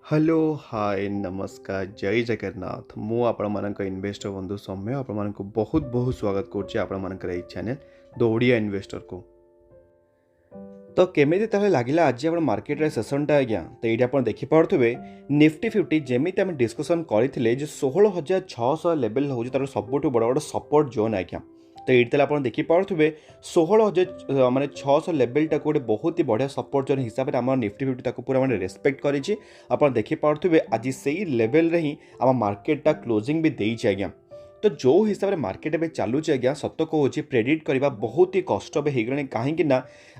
Hello hi नमस्कार जय जगन्नाथ मु आपण इन्वेस्टर बंधु सौम्य आपण बहुत बहुत स्वागत करुँच चैनल द ओडिया इन्वेस्टर को। तो केमी लगे आज आप मार्केट सेसनटा आज्ञा तो ये आप देखिपे निफ्टी 50 जमी आम डिस्कसन करते 16,600 लेवल हूँ तार सबुठ बड़ बड़ सपोर्ट जोन आज्ञा। तो ये आप देखिपे 16,000 माने 600 लेवलटा गोटे बहुत ही बढ़िया सपोर्ट जोन हिसाब से आम निफ्टी 50 पूरा मैंने रेस्पेक्ट कर देखिपे आज से लेवल ही आम मार्केटा क्लोजिंग भी देती आज्ञा। तो जो हिसाब से मार्केट में चलुचे आज्ञा सत कहूँ प्रेडिक्ट करने बहुत ही कष्ट होगला कहीं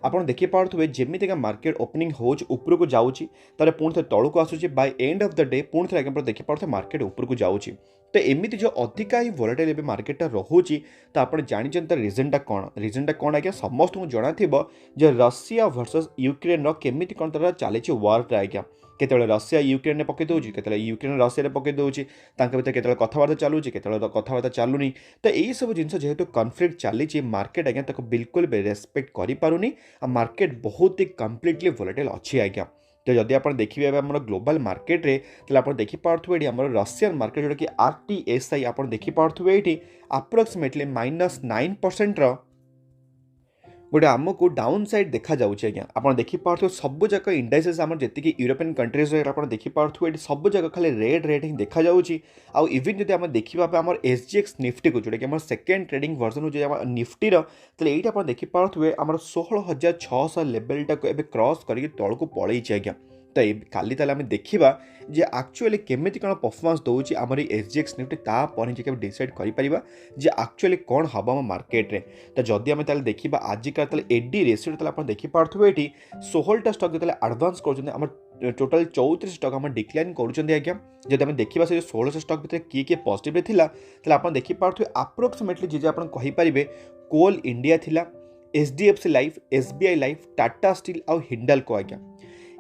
आप देखिपे जमीका मार्केट ओपनिंग हो उपरको जाऊँगी तार पुणी थे तौक आसूँ by end of the day पुणी थे आगे देखिपे मार्केट उपरको जाऊँगी। तो एमती जो अधिका ही वोलेटाइल एवं मार्केटा रोचे तो आप जानते तार रिजनटा कौन आज्ञा समस्त को जना जो रशिया वर्सेस यूक्रेन केमी कौन तार चली वार्टा आज्ञा केतले रशिया यूक्रेन पकई दूसरी केतले यूक्रेन रशिया पकई दूसरी भर केतले कथबार्ता चलुँ केतले कथबार्ता चलुनी। तो यही सब जिन जेहेतु कन्फ्लिक्ट चली मार्केट आज्ञा ताको बिल्कुल भी रेस्पेक्ट करें मार्केट बहुत ही कम्प्लीटली वोलेटाइल अच्छी आज्ञा। तो जदि आप देखिए आम ग्लोबल मार्केट रे तो आप देखिपे आम रशियन मार्केट जोटा कि RTSI आप देखिपे ये आप्रोक्सीमेटली -9% गोटे आमको डाउन साइड देखा जाऊँगी आज्ञा। आप देखिपे सब जगह इंडाइसेस आम जी यूरोपियन कंट्रीज आप देखिपे सब जगह खाली रेड ही देखा जाऊँगी। आउ इवन जब आम देखा आम SGX निफ्टी को जोटा कि आम सेकेंड ट्रेडिंग वर्जन हो निफ्टी तो ये आप देखिपे आम 16,600 लेवलटा को क्रॉस करके तौक पलैई आज्ञा। तो काली आम देखा जे एक्चुअली केमी कौन परफॉर्मेंस दूसरी आम SGX निफ्टी तापर ही डिसाइड कर एक्चुअली कौन हम आम मार्केट रे। तो जदि आम देखा आजिका एडी रेसियो आप देखिपे ये 16टा स्टक जो आडभांस कर टोटाल 34 स्टक आम डिक्लाइन करुँच आज्ञा। जब आम देखा से 1600 स्टक भितर किए पॉजिटिव थिला आप देखिपे आप्रोक्सीमेटली जी आप कहींपारे कोल इंडिया थिला HDFC life SBI life Tata steel आउ हिंडाल्को आज्ञा।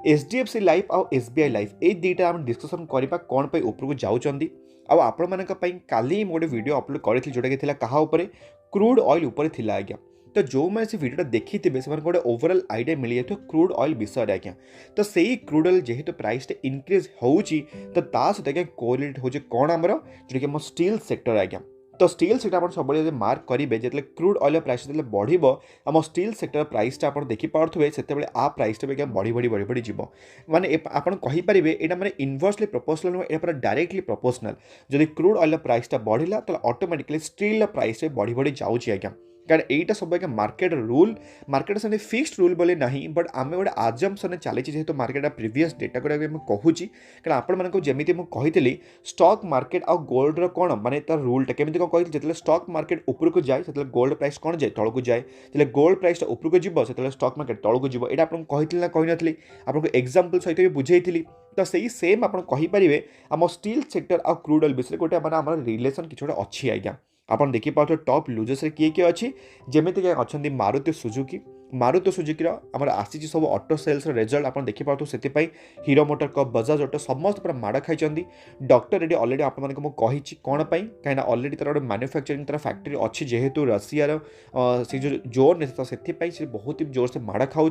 HDFC लाइफ आउ SBI लाइफ ये दुईटा आम डिस्कसन करवा कौन पे उपरको जाऊँगी आपण मान काली गोटे वीडियो अपलोड करी जोटा कि क्या क्रूड ऑयल उपर थिला आज्ञा। तो जो मैंने से वीडियो देखी थे से गोटे ओवरऑल आइडिया मिल जाए क्रूड ऑयल विषय आज्ञा। तो सही क्रूड ऑयल जेहेतु प्राइस इनक्रीज होची तो सहित आज्ञा कोरिलेट हो कौन आमर जोटा कि आम स्टील सेक्टर आज्ञा। तो स्टील सेक्टर आप सब मार्क करेंगे जो क्रूड ऑयल प्राइस जो बढ़ आम स्टील सेक्टर प्राइसटा आप देखिपे से आ प्राइसटा भी बढ़ी बढ़ी बढ़ी बढ़ी जीव माने आप कहींपारे यहाँ मैंने इनवर्सली प्रोपोर्शनल नुह यहाँ पूरा डायरेक्टली प्रोपोर्शनल जब क्रूड ऑयल प्राइसटा बढ़ला तो ऑटोमेटिकली स्टील प्राइस बढ़ी बढ़ी जाऊँगी आज्ञा। कारण यहीटा सब आज्ञा मार्केट रूल मार्केट से फिक्स्ड रूल बोले ना बट आम गोटे आजम्पन चली जेहेतु मार्केट प्रिवियस डेटा गुड़ा कहूँ कारण आपण जमी कही स्टॉक मार्केट आ गोल्ड कौन माने तार रूलटा केमी कौन कही जो स्टॉक मार्केट उपरको जाए से गोल्ड प्राइस कौन जाए तौक जाए जो गोल्ड प्राइसटा उपरको जीव से स्टॉक मार्केट तौक जीव यहाँ आपको कही ना कही नी आपको एग्जांपल सहित भी बुझेई तो सही सेम आप कहींपारे आम स्टील सेक्टर आ क्रूड ऑयल विषय गोटे मैंने आम रिलेसन कि गोटे अच्छी आज्ञा। आप देखिपे टॉप लूजर्स किए किए अच्छी जमीक अच्छा मारुति सुजुकी आमर आसी सब ऑटो सेल्स रिजल्ट आप देखिपे से hero motor cup Bajaj auto समस्त पूरा माड़ खाई डॉक्टर रेड्डी ऑलरेडी आपको कही कौन कहीं ऑलरेडी तार गोटे मैन्युफैक्चरिंग तार फैक्ट्री अच्छी जेहेतु रशियार से जो जोन तो से बहुत ही जोर से माड़ खाऊँ।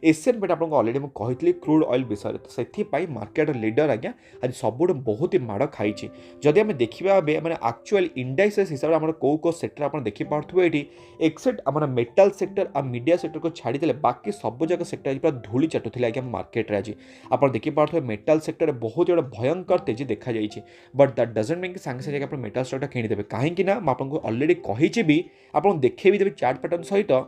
एशियन पेट आपको ऑलरेडी मुझे कही क्रूड ऑयल विषय तो से मार्केट लीडर आज्ञा आज सब बहुत ही माड़ खाई। जदि आम देखा मैंने एक्चुअल इंडाइसेस हिसाब से कौ कौ सेक्टर आप देखिपे ये एक्सेप्ट आम मेटाल सेक्टर आ मीडिया सेक्टर को छाड़ी बाकी सब जगह सेक्टर पूरा धूली चाटुला आज्ञा मार्केट आज आप देखिपे मेटाल सेक्टर बहुत बड़ा भयंकर तेजी देखा जाइए बट दैट डजंट मीन कि सांगे सांगे आप मेटाल स्टॉकटा किणिदेवे कहीं आपको ऑलरेडी कही भी आप देखे भी देवी चार्ट पैटर्न सहित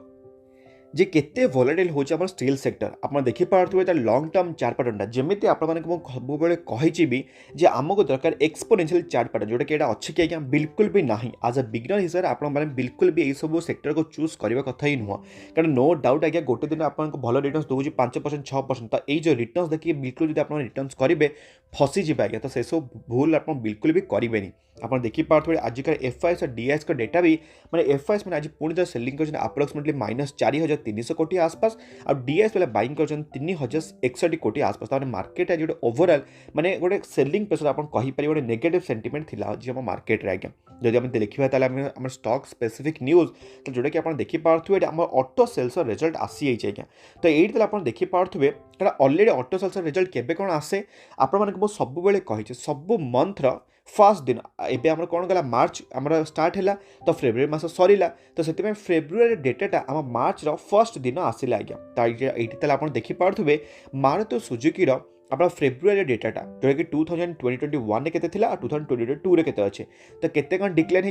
जे केते वोलेटाइल होची हमर स्टील सेक्टर आप देखिपे तार लॉन्ग टर्म चार्ट पैटर्नटा जमी आपको सब कही भी जे आमको दरकार एक्सपोनेंशियल चार्ट पैटर्न जोटा कि अच्छे कि आज्ञा बिल्कुल भी ना आज अ बिगिनर हिसाब से आप बिल्कुल भी यही सब सेक्टर को चूज करने कथा ही नुह कारण नो डाउट आज्ञा गोटे दिन आपको भल रिटर्न दूसरी 5% 6% तो ये रिटर्न देखिए बिल्कुल जो आप रिटर्न करेंगे फसीजे आज्ञा तो से सब भूल आप बिल्कुल भी करेंगे। आप देखिपे आजिकार FIS और DIS का डेटा भी मैंने FIS मैंने आज पुणी थे सेलिंग कर आप्रोक्सीमेटली -4,300 कोटी आसपास और DIS वाले बाइंग कर 3,061 कोटी आसपास तो मार्केट आज गोटे ओवरऑल मैंने गोटे सेलिंग प्रेसर आप कहींपारे गोटे नेगेटिव सेंटिमेंट थिला जी हम मार्केट आज्ञा। जब आम देखा आम स्टॉक स्पेसिफिक न्यूज तो जोटा कि आप देखिपे आम ऑटो सेल्स रिजल्ट आसी जाइए आज्ञा। तो ये आप देखिपे कारण ऑलरेडी ऑटो सेल्स रिजल्ट केबे कौन आसे आप मुझे सब कही सब मंथर फर्स्ट दिन एबे आमर कौन गला मार्च आमर स्टार्ट है तो फेब्रुआरी मास सरला तो से फेब्रुआरी डेटाटा आम मार्च फर्स्ट दिन आसला आज्ञा ये आप देखिपे मारुति सुजुकी आप फेब्रुआरी डेटाटा जोटा कि 2020-21 के 2022 रे केते अच्छे तो केते कौन डिक्लाइन हो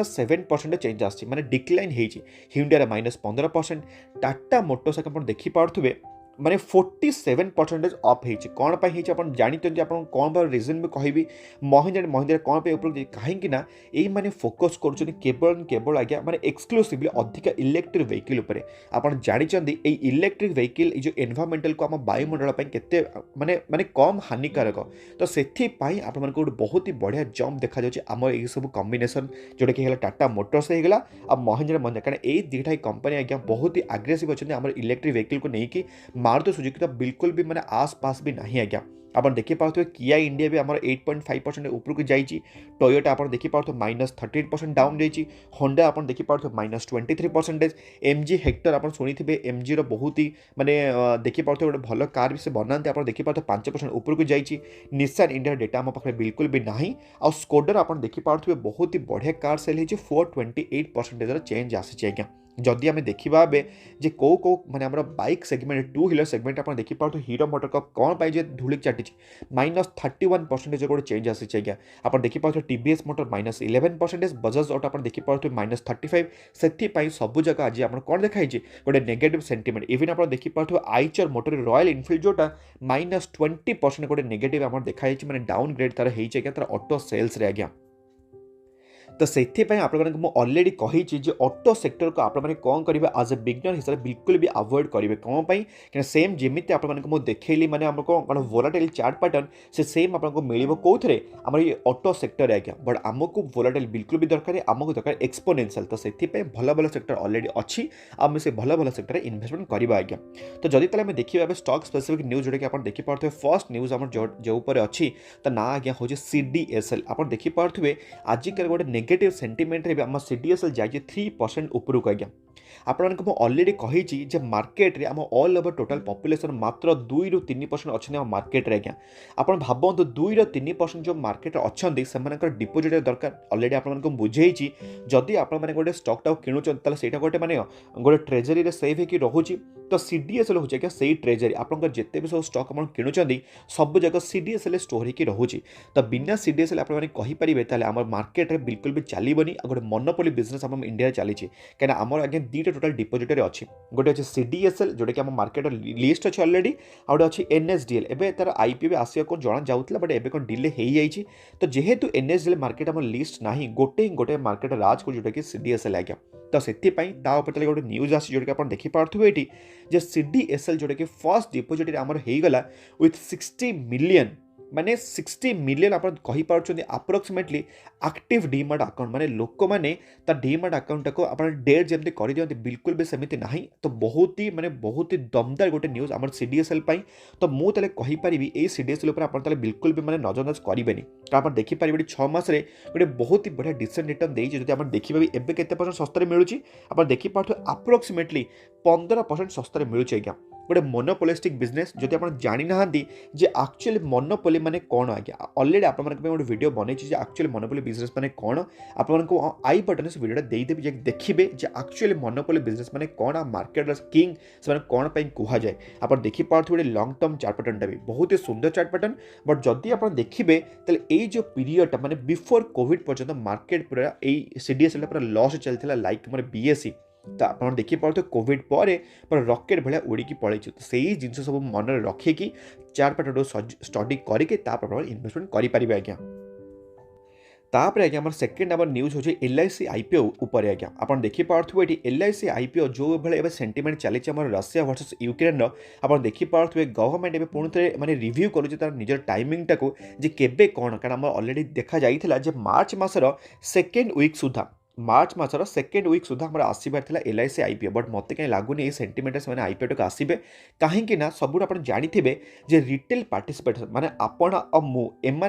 -7% चेंज आसी माने डिक्लाइन हिंडिया -15%। टाटा मोटर्स आप देखिपे माने 47% अफ होती कौन पर जानते आप कौन पर रिजन भी कहि महिंद्रा कौन पे कहीं ना यही मैंने फोकस कर केवल आज्ञा माने एक्सक्लूसिवली अधिक इलेक्ट्रिक व्हीकल उपर आप जानते इलेक्ट्रिक व्हीकल जो एनवायरमेंटल को आम वायुमंडल के माने माने कम हानिकारक तो से आप गोटे बहुत ही बढ़िया जंप देखा जाए आम ये सब कॉम्बिनेशन जोटा कि टाटा मोटर्स होगा आ महिंद्रा कारण ये दुटा कंपनी आज्ञा बहुत ही आग्रेसिव अच्छे आम इलेक्ट्रिक व्हीकल को लेकिन मारुति सुजुकी तो बिल्कुल भी मैंने आस पास भी नहीं आज्ञा आप देखिपे किया इंडिया भी आम 8.5% ऊपर को जाइए टोयोटा आप देखिपे -38% डाउन जाइए होंडा आप देखिपे -23%। एमजी हेक्टर आप शुणी एमजी बहुत ही माने देखिपे गोटे भल कार भी से बनाते आप देखिपे 5% ऊपर को जाइए निसान इंडिया डेटा आम पाखे बिल्कुल भी ना आ स्कोडर आप देखिपे बहुत ही बढ़िया कार सेल हो 428% चेंज आसी आज्ञा जदि आम देखा जे कौ कौ माने आमर bike segment two wheeler segment आप देखिपे हीरो मोटर कप कौन पाई धूल चाटी -31% गोटे चेंज आसी आज्ञा आप देखिपे टीवीएस मोटर -11%। बजाज ऑटो आप देखिपे -35% से सब जगह आज आप कौन देखाई गोटे नेगेटिव सेंटिमेंट इवन आप देखिपे आईचर मोटर रॉयल इनफिल्ड जोटा -20% गोटे नेगेटिव आम देखाई मैंने डाउन ग्रेड तार होगा तार ऑटो सेल्स आज्ञा तो से अलरेडी कही ऑटो सेक्टर को आप कौन करेंगे आज ए बिगनर हिसाब से बिल्कुल भी अवॉइड करेंगे कौन कि सेम जमी आपको देखली मैंने कौन वोलाटाइल चार्ट पैटर्न से सेम आपको मिल कौन आम ये ऑटो सेक्टर आज्ञा बट आमको वोलाटाइल बिल्कुल भी दरकार आमको दरकार एक्सपोनेंशियल तो से भल भल सेक्टर अलरेडी अच्छी आम से भल भल सेक्टर इन्वेस्टमेंट करवा आज्ञा तो जदि ताले आम देखिए स्टॉक स्पेसिफिक न्यूज जोटा कि आप देखिपे फर्स्ट न्यूज आम जो अच्छी तो ना आज्ञा हूँ CDSL आप देखिपे आजिकल गोटे नेगेटिव सेंटिमेंट रे आम CDSL जाइए 3% उपरको आज्ञा आपको अलरेडी कही मार्केट रे आम ऑल ओवर टोटल पॉपुलेशन मात्र 2-3% अच्छे आम मार्केट रे आज्ञा आप भावतु 2-3% जो मार्केट अच्छा से डिपोजिट दरकार अलरेडी आपको बुझे जदि आप गोटे स्टॉकटा किणुचन से गोटे माने गोटे ट्रेजरी सेव होकर रोचे तो CDSL हो से ट्रेजरी आप जिते भी सब स्टॉक आप किणुचंदी सब जगह CDSL स्टोर होकर रोचे तो बिना CDSL आपरे आम मार्केट रे बिल्कुल भी चलबनी गोटे मोनोपोली बिजनेस आम इंडिया चली कहीं आम आगे दुईटा टोटाल डिपोजिटरी अच्छी गोटे अच्छे CDSL जोटा कि आम मार्केट लिस्ट अच्छे अलरेडी आ गए अच्छी NSDL एवं तार IPO भी आसिया को जना जाऊला बट एवं कौन डिले हो जाए तो जेहेतु NSDL मार्केट आम लिस्ट ना गोटे मार्केट राज को जोटा कि CDSL आज्ञा तो से गोटे न्यूज आसी जोटा कि आप देखिपे ये CDSL जोटा कि फर्स्ट डिपोजिटरी आमर होगला विथ 60 मिलियन माने 60 मिलियन आप अप्रोक्सीमेटली एक्टिव डीमार्ट अकाउंट माने लोक मैंने डीमार्ट अकाउंट को आप डेट जमी कर दिखते बिल्कुल भी सेमती ना तो बहुत ही दमदार गोटे न्यूज आम CDSL तो मुझे कहीपरि ये CDSL आप बिल्कुल भी मैंने नजरअंदाज करेंगे तो आप देखिपारे 6 मासरे गोटे बहुत ही बढ़िया डिसेंट रिटर्न देती आप देखिए एवं केते सस्तार मिलूँ आप देखिपे अप्रोक्सीमेटली 15% सस्तार मिलूँ आज्ञा गोटे मोनोपोलिस्टिक बिजनेस जदि आप जानी ना जे एक्चुअली मोनोपोली माने कौन आज्ञा अलरेडी आप गोटे वीडियो बनई एक्चुअली मोनोपोली बिजनेस माने कौन आपको आई बटन से वीडियो देदेवि देखिए एक्चुअली मोनोपोली बिजनेस माने कौन मार्केट किंग से कौन कह जाए आप देखिपे गोटे लंग टर्म चार्ट पैटर्नटा भी बहुत ही सुंदर चार्ट पैटर्न बट जदि आप देखिए ये जो पीरियडटा माने बिफोर कोविड पर्यंत मार्केट पूरा CDSL पूरा लॉस चलता लाइक मोर BSE तो आप देखिपे कोविड पर रॉकेट भाया उड़ीकी पलि तो से जिन सब मन रखिकी चार्ट पैटर्न स्टडी करके इन्वेस्टमेंट करेंगे आज्ञा तापर आज्ञा आम सेकेंड आम न्यूज हूँ LIC IPO उपर आज्ञा आप देखिपे ये LIC IPO जो भाई सेंटिमेंट चली रशिया वर्सेस यूक्रेन आप देखिपे गवर्नमेंट एवं पुणी थे माने रिव्यू कर निजर टाइमिंग टाक जे केबे कौन कारण आम अलरेडी देखा जाइए मार्च मासर सेकेंड वीक सुधा मार्च मासर सेकेंड वीक सुधा आम आसबार LIC IPO बट मत कहीं लगुनि सेंटिमेंट से IPO टाक आसबे कहीं सब आप जानते जे रिटेल पार्टिसिपेट माने आपण मु एम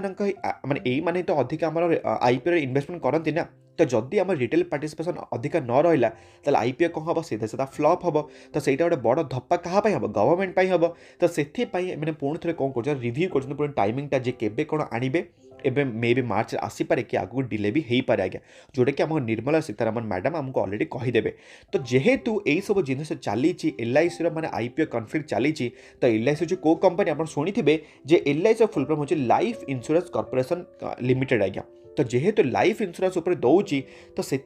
माने तो अधिक आम IPO इन्वेस्टमेंट करती ना तो जदि आम रिटेल पार्टिसिपेसन अधिक न रहा ताल आईपीओ कौन हम सीधा सीधा फ्लॉप हम तो सहीटा गोटे बड़ धप्पा क्या हम गवर्नमेंट हम तो से मैंने पुणी थे कौन कर रिव्यू कर टाइमिंगटा जे केबे कौन आणवे एवं मे बी मार्च आसीपे कि आगू डिले भी हो पारे आज्ञा जोटा कि आम निर्मला सीतारमण मैडम आमको अलरेडी कहीदेवे तो जेहेतु यही सब जिन चली एलआईसी मैंने आईपीओ कन्फ्लिक्ट चली तो एलआईसी जो को कंपनी आप शुणी जे एलआईसी फुल फॉर्म हो लाइफ इंश्योरेंस कॉर्पोरेशन लिमिटेड आज्ञा तो जेहेतु लाइफ इंश्योरेंस उपर दौची तो से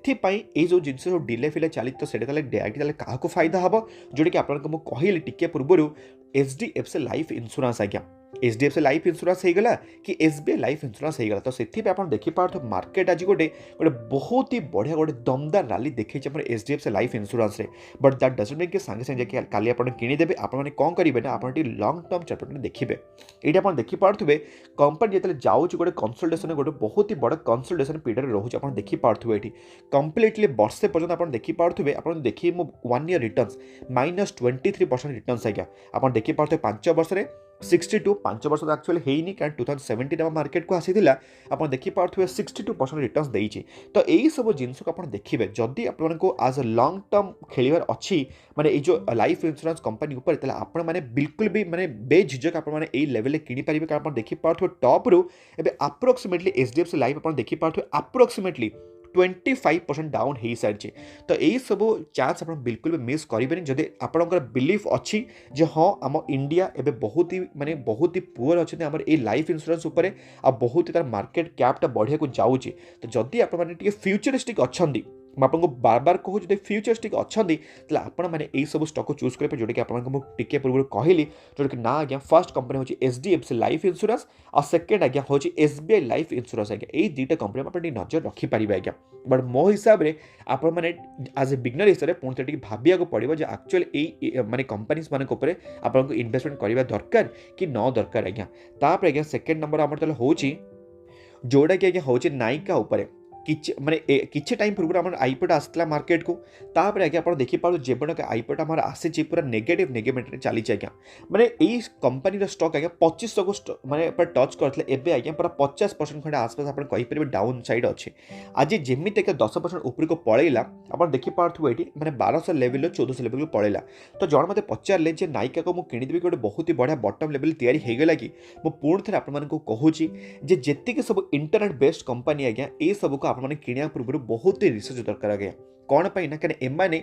जो जिन सब डिले फिले चली तो डायरेक्ट क्या फायदा हम जोटा कि आपको कहली टिके पूर्व एचडीएफसी लाइफ इंश्योरेंस आज्ञा एचडीएफसी लाइफ इंश्योरेंस हो गला कि एसबीआई लाइफ इंश्योरेंस हो गला तो से आप देखिए मार्केट आज गोटे गोटे बहुत ही बढ़िया गोटे दमदार रैली देखी HDFC life insurance but that doesn't mean कि सांगे सांगे काली आप किनीदेवे आपने कौन करेंगे ना आप लंग टर्म चार्टर देखिए ये आप देखिपे कंपनी जो जाऊँच गोटे कनसल्टेशन गोटे बहुत ही बड़ कनसल्टेशन पीरियड रोचे आप देखिपे ये कम्प्लीटली वर्षे पर्यटन आप देखिपे आप देखिए मो 1 year रिटर्न्स -23% रिटर्न्स आज्ञा आप देखिपे 5 वर्ष 62 5 वर्ष तो एक्चुअली है कारण 2017 आम मार्केट को आसीला आप देखिपे 62% रिटर्न्स देती तो यही सब जिनस को आप देखिए जदि आपको आज लंग टर्म खेलिबार अच्छी माने ये जो लाइफ इंश्योरेंस कंपनी ऊपर आपण मैंने बिल्कुल भी माने बेझिझक आप लेवल किनीपारे कारण आप देखिपे टॉप रू एवं अप्रोक्सीमेटली एचडीएफसी लाइफ आप देखिपे अप्रोक्सीमेटली 25% डाउन हो सारी तो यही सब चांस आप बिल्कुल भी मिस करेंगे जब आपंकर बिलीफ अच्छी जे हाँ आम इंडिया एवं बहुत ही माने बहुत ही पुअर अच्छे आम ये लाइफ इंश्योरेंस उपर आ बहुत ही तार मार्केट कैपटा बढ़िया जाऊँगी तो जदि आप फ्यूचरिस्टिक अच्छा आपको बार बार कहूँ जो फ्यूचरिस्टिक अच्छा आपण मैंने यही सब स्टॉक को चूज करेंगे जोटा कि आपको टिके पूर्व कहली जोटा कि ना आज्ञा फर्स्ट कंपनी हूँ एचडीएफसी लाइफ इंश्योरेंस और सेकेंड आज्ञा हूँ एसबीआई लाइफ इंश्योरेंस आज्ञा यही दुईटा कंपनी आप नजर रखिपारे आज्ञा बट मो हिसाब से आपण मैंने आज ए बिगनर हिसाब से पुणी थे भाविया पड़ो जो एक्चुअली माने कंपनीज मान आपको इन्वेस्टमेंट करवा दरकार कि न दरकार आज्ञा तापर आज्ञा सेकेंड नंबर आम हूँ जोटा कि आज्ञा हूँ नायिका उपर माने किछि टाइम पूर्व आम आईपीओ आसला मार्केट को तापर आज्ञा आप देखिपारे जेबन आईपीओ आम आसी पूरा नेगेटिव नेगेटिव चली आज्ञा माने यही कंपनी स्टॉक आज्ञा 2500 को माने टच करते एवं आज्ञा पूरा 50% खंडे आसपास आप कहीपर डाउन साइड अच्छे आज जमी 10% ऊपर को पलैला आप देखिपे ये मैंने 1200 लेवल 1400 लेवल को पलैला तो जन मत पचारे जे नायिका को मुझे किनीदेवी गोटे बहुत ही बढ़िया बटम लेवल या कि पुणी थे आपको कहूँ जी सब इंटरनेट बेस्ड कंपनी आज्ञा ये सब को मैंने किणा पूर्व बहुत ही रिसर्च दरकार आज्ञा कौन पाई ना क्या एमाने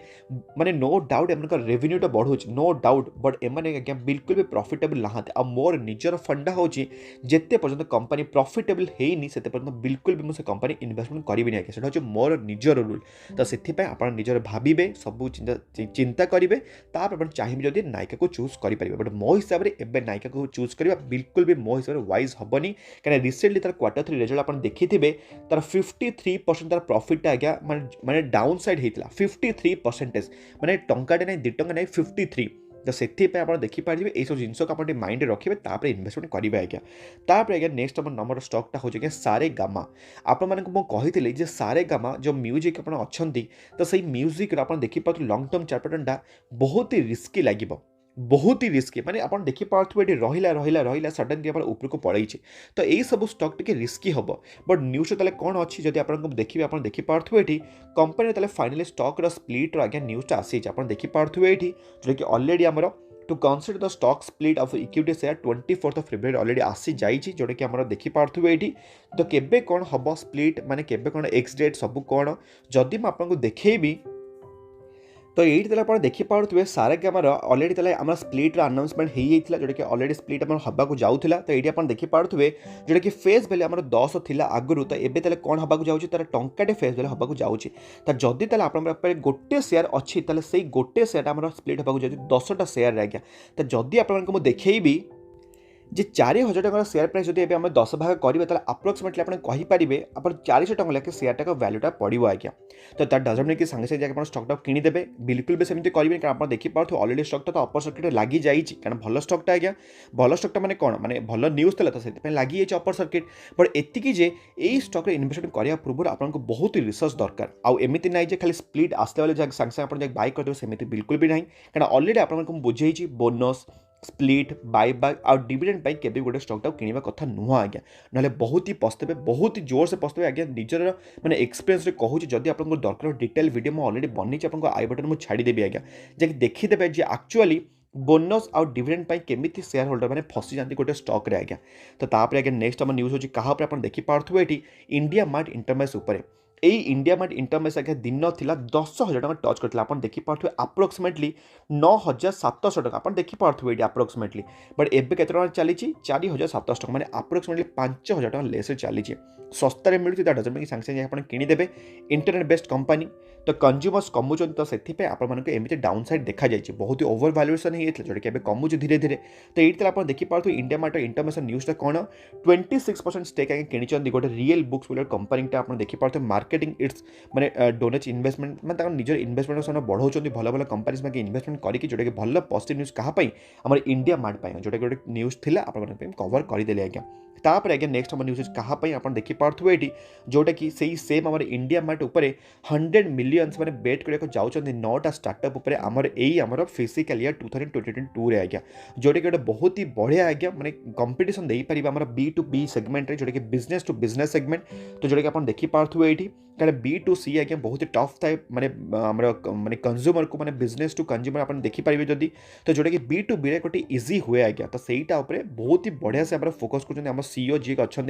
माने नो डाउट एम रेवेन्यूटा बढ़ो नो डाउट बट एमाने आज्ञा बिल्कुल भी प्रॉफिटेबल नहाते आ मोर निजर फंडा होची जेते पर्यंत कंपनी प्रॉफिटेबल हेनी सेते पर्यंत बिल्कुल भी मुझे कंपनी इन्वेस्टमेंट करिबिनी आज्ञा सेटा होची मोर निजर रूल तो सेथि पय आपण निजर भाबिबे सब चिंता करिवे तापर आपण चाहिबे जदि नायिका को चूज करि परिबे बट मो हिसाब रे एबे नायिका को चूज करबा बिल्कुल भी मो हिसाब रे वाइज हबनी कारण रिसेंटली तार क्वार्टर 3 रिजल्ट आपण देखिथिबे तार 53% तार प्रॉफिट आज्ञा माने डाउन साइड होता 53% माने टंकाटे नहीं 2 टंका नहीं 53 तो से आप देखिपारे ये सब जिनस को आप माइंड रखिए तापर इन्वेस्टमेंट करेंगे आज्ञा तापर आज्ञा नेक्स्ट नंबर स्टॉकटा हो सारे गामा आपण मानक मुझे जे सारे गामा जो म्यूजिक आप अच्छा तो सही म्यूजिक आप देखिपारे लंग टर्म चार्टरटा बहुत ही रिस्की लगे बहुत ही रिस्की माने आप देखिपे ये रहा रहा रहा सडनली ऊपर को पड़े तो यही सब स्टॉक टे रिस्की हम बट न्यूज ताले कौन अच्छी जब आप देखिए आप देखिपे ये कंपनी फाइनाली स्टॉक स्प्लिट आज्ञा न्यूजटा आसी आप देखिपे ये जो कि अलरेडी आमर to consider the stock split of equity share 24 February already आसी जाइए जोटा कि आम देखिपे ये तो केबे कौन हम स्प्लिट माने केबे कौन एक्स डेट सब कौन जदि मुझे देखी तो ये आप देखिपे सारे गामार अलरेडी आम स्प्लिट अनाउंसमेंट हो जोटा कि अलरेडी स्प्लिट आम हवा जाऊला तो ये आप देखिपे जोटा कि फेस वैल्यू आम 10 थी आगुरी तो ये कौन हवा जाऊँगी तार टंकाटे फेस वैल्यू हवा जाऊँगी तो जदि आप गोटे शेयर अच्छी से गोटे शेयर आम स्प्लिट हवा जाऊँगी 10टा शेयर आज्ञा तो जदि आपको देखी जे 4000 टकर शेयर प्राइस जब आम 10 भाग करेंगे तो अप्रोक्सीमेटली आप कहींपारे आप 400 टका लेखे शेयर टाक वैल्यूटा पड़ो आज्ञा तो तार डजंट मीन कि सांगे सांगे आप स्टॉकटा किनीदेवे बिल्कुल भी सेमती करेंगे कारण आप देखिपे अलरेडी स्टॉकटा तो अपर सर्किट लगी जाइए कारण भल स्टॉकटा आज्ञा भल स्टॉकटा माने कौन माने भल न्यूज था तो से लगी जाइए अपर सर्किट बट एतिकी जे यही स्टॉक इन्वेस्टमेंट करने पूर्व आपको बहुत ही रिसर्च दरकार आउ एमती ना खाली स्प्लिट आसले बेले सांगे सांगे बाय करदे सेमती बिल्कुल भी ना कारण अलरेडी आपको बुझे बोनस स्प्लिट बायबैक आ डिविडेंड पाई केबे गोटे स्टॉक किनिबा कथा नुह आज्ञा ना बहुत ही पस्तेबे बहुत ही जोर से पस्तेबे आज्ञा निजर माने एक्सपीरियंस रे कहूची जदि आपन दरकार डिटेल वीडियो मु ऑलरेडी बन्नी आपन आई बटन मु छाड़ी देबी आज्ञा जे देखिदेबे जे एक्चुअली बोनस आउ डिविडेंड पाई केमिति शेयर होल्डर माने फसी जांती गोटे स्टॉक रे आज्ञा तो तापर आज्ञा नेक्स्ट हम न्यूज होची कहा पर आपन देखि पारथुबे एठी इंडिया मार्ट इंटरमेस ऊपर এই ইন্ডিয়া মার্ট ইন্টরমেস আগে দিন লা 10,000 টাকা টচ করছিল আপনার দেখিপারে আপ্রক্সিমেটলি 9,700 টাকা আপনার দেখিপারে এটি আপ্রক্সিমেটলি বট এবে কেতে টাকা চালিছি 4,700 টাকা মানে আপ্রক্সিমেটলি 5,000 টাকা লেসে চালিছে সস্তারে মিলুଛି দ্যাট ডজন্ট মিন সাংে সাংে আপনার কিনিদেবে ইন্টরনেট বেস্ড কম্পানি তো কনজ্ୟୁମର୍ସ କମୁଛନ୍ତି ତ ସେଥିପାଇଁ ଆପଣମାନଙ୍କୁ ଏମିତି ଡାଉନ୍ ସାଇଡ୍ ଦେଖାଯାଇଛି ବହୁତ ଓଭର ଭାଲ୍ୟୁଏସନ୍ ହେଇଯାଇଥିଲା ଯେଉଁଟାକି ଏବେ କମୁଛି ଧୀରେ ଧୀରେ ତ ଏଇଠି ଆପଣ ଦେଖିପାରୁଥିବେ ଇଣ୍ଡିଆ ମାର୍ଟ ଇଣ୍ଟରମେସନ୍ ନ୍ୟୁଜ୍ଟା କ'ଣ 26% ଷ୍ଟେକ୍ ଆଜ୍ଞା କିଣିଛନ୍ତି ଗୋଟେ ରିଏଲ୍ ବୁକ୍ସ ବୋଲି କମ୍ପାନୀଟା ଆପଣ ଦେଖିପାରୁଥିବେ ମାର୍କେଟିଂ ଇଟ୍ସ ମାନେ ଡୋନେଟ୍ ଇନଭେଷ୍ଟମେଣ୍ଟ ମାନେ ତାଙ୍କ ନିଜର ଇନଭେଷ୍ଟମେଣ୍ଟ ସେମାନେ ବଢ଼ାଉଛନ୍ତି ଭଲ ଭଲ କମ୍ପାନିଜ୍ ପାଖେ ଇନଭେଷ୍ଟମେଣ୍ଟ କରିକି ଯେଉଁଟାକି ଭଲ ପଜିଟିଭ୍ ନ୍ୟୁଜ୍ କାହା ପାଇଁ ଆମର ଇଣ୍ଡିଆ ମାର୍ଟ ପାଇଁ ଯେଉଁଟାକି ଗୋଟେ ନ୍ୟୁଜ୍ ଥିଲା ଆପଣମାନଙ୍କ ପାଇଁ କଭର କରିଦେଲେ ଆଜ୍ଞା तापर आगे नेक्स्ट हम न्यूज कहाँ आप देखिपे ये जोटा कि सही सेम आम इंडिया मार्ट उपर 100 मिलियंस मैंने बेट करने जाऊँच 9टा स्टार्टअप उपर आमर फिजिकल ईयर 2022 रे आज्ञा जोटा कि गोटे बहुत ही बढ़िया आज्ञा मैंने कंपटीशन दे पारे आम B2B सेगमेंट जोटा कि बिजनेस टू बिजनेस सेगमेंट तो जोटा कि आप देखिपे ये क्या B2C आज्ञा बहुत ही टफ थाए माने माने कंज्यूमर को माने बिजनेस टू कंज्यूमर आप देखिपारे जदि तो जोटा कि B2B रे गोटे इजी हुए आज्ञा तो सहीटा बहुत ही बढ़िया से फोकस कर सीईओ जी अच्छा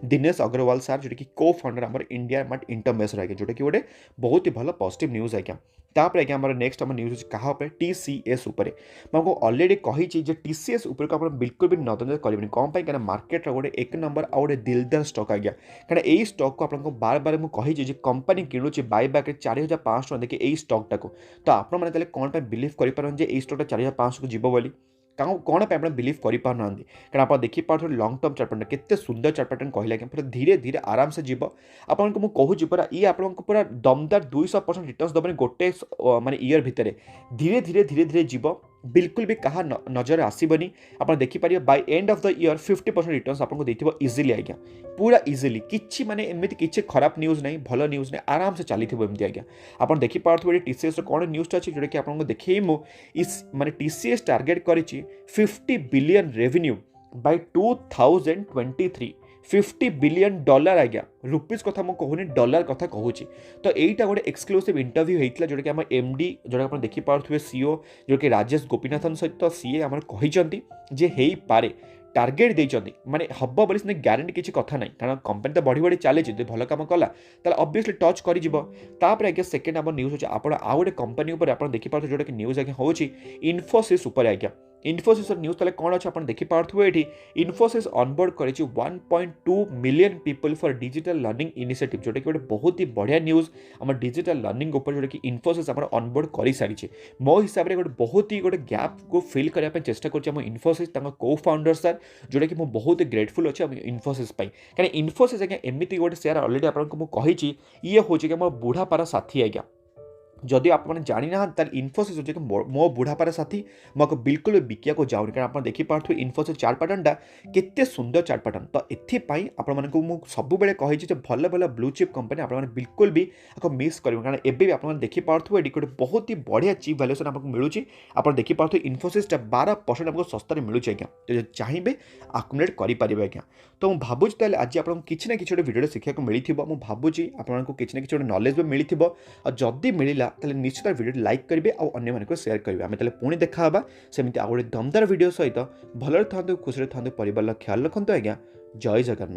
दिनेश अग्रवाल सार जोटा कि को फाउंडर आम इंडिया मार्ट इंटरमेस आज्ञा जोटा कि गोटे बहुत ही भल पॉजिटिव न्यूज आज्ञा तापर आज्ञा आम नेक्स्ट आम न्यूज कहा TCS उपर मुझे ऑलरेडी कही TCS उपर को आप बिल्कुल भी नजर करेंगे कौन पाई क्या मार्केट गोटे एक नंबर आ गए दिलदार स्टॉक आज्ञा क्या यही स्टॉक को आपको बार बार मुझे जे कंपनी किणुची बायबैक 4,500 टका देखिए यही स्टॉकटा को तो आपण मैंने कौन बिलीव कर स्टॉकटा 4,500 को जीव बोली कौन आप बिलीव करना क्या आप देखिपे लंग टर्म चार्ट पैटर्न केते सुंदर चार्ट पैटर्न कहले पूरा धीरे धीरे आराम से जीव आपको मुझे कहूँ पूरा ये आपको पूरा दमदार 200% रिटर्न्स दबने गोटे माने ईयर भितर धीरे धीरे धीरे धीरे जीव बिल्कुल भी कहा नजर आसबनी आप देखिपारे by end of the year 50% returns आपको देथिबो इजीली आज्ञा पूरा इजीली किछि माने एमिति किछि खराब न्यूज नहीं भल न्यूज नहीं आराम से चली एमती आज्ञा आप देखिपे TCS कौन न्यूज़टा अच्छी जोटा कि आपको देखिए इस माने TCS टार्गेट करिछि 50 बिलियन रेवेन्यू बाय 2023 $50 बिलियन आज्ञा रुपीज कथा मुझे कहूनी डॉलर कथा कहूँ तो यहीटा गोटे एक्सक्लूसिव इंटरव्यू होता जोटा कि आम MD जोटा आप देखिपे CEO जो कि राजेश गोपीनाथन सहित सीए आम कही जे हो पारे टार्गेट देइचंदी माने हब्बो बोली से ग्यारंटी किसी कथा नहीं कारण कंपनी तो बढ़ी बढ़ी चली जो भल कम कला ताले ऑब्वियसली टच कर तापर आगे सेकेंड आम न्यूज होची आपण आ गोटे कंपनी उपर आप देखिपे जोटा कि न्यूज आगे होची इन्फोसिस उपर आज्ञा इन्फोसिस न्यूज ताले कौन अच्छे आप देखिपे ये इन्फोसिस ऑनबोर्ड कर 1.2 million people for digital learning initiative जोटा कि गोटे बहुत ही बढ़िया न्यूज आम डिजिटल लर्निंग उपर जोटा कि इन्फोसिस आम ऑनबोर्ड कर सारी मो हिसाब से गोटे बहुत ही गोटे गैप को फिल करने चेष्टा कर इन्फोसिस को फाउंडर सर जोटा कि मुझे बहुत ग्रेटफुल अच्छे इन्फोसिस कहीं इन्फोसिस आज्ञा एमती गोटे शेयर ऑलरेडी आपको कही ये हूँ कि मोर बुढ़ापार साथी आज्ञा जदि आप जानी ना इन्फोसिस हो मो बुढ़ापार साथी मुझे बिल्कुल भी बिकिया को जाऊनी कारण आप देखिपे इन्फोसिस चार्ट पैटर्नटा केते सुंदर चार्ट पैटर्न तो एपाई आपको मुझे सब कही भल भल ब्लू चिप कंपनी आप बिल्कुल भी आपको मिस करेंगे कारण एबी आप देखिपे ये गोटे बहुत ही बढ़िया चिप वैल्यूएसन आपको मिलूँ आप देखिपे इन्फोसिस 12% आपको सस्तार मिलूँ आज्ञा तो चाहिए आकुमुलेट करेंगे आज्ञा तो मुझे भावुँ आज आपको किसी ना कि भिडियो शिखा मिली मुझे भावुँ आपको किसी ना कि नॉलेज भी मिली जदि मिला निश्चित वीडियो लाइक करेंगे और अन्य मानक शेयर करेंगे आम पुणी देखा सेमती आ गोटे दमदार वीडियो सहित भलरे था खुशी था परिवार ख्याल रखते आज्ञा जय जगन्नाथ।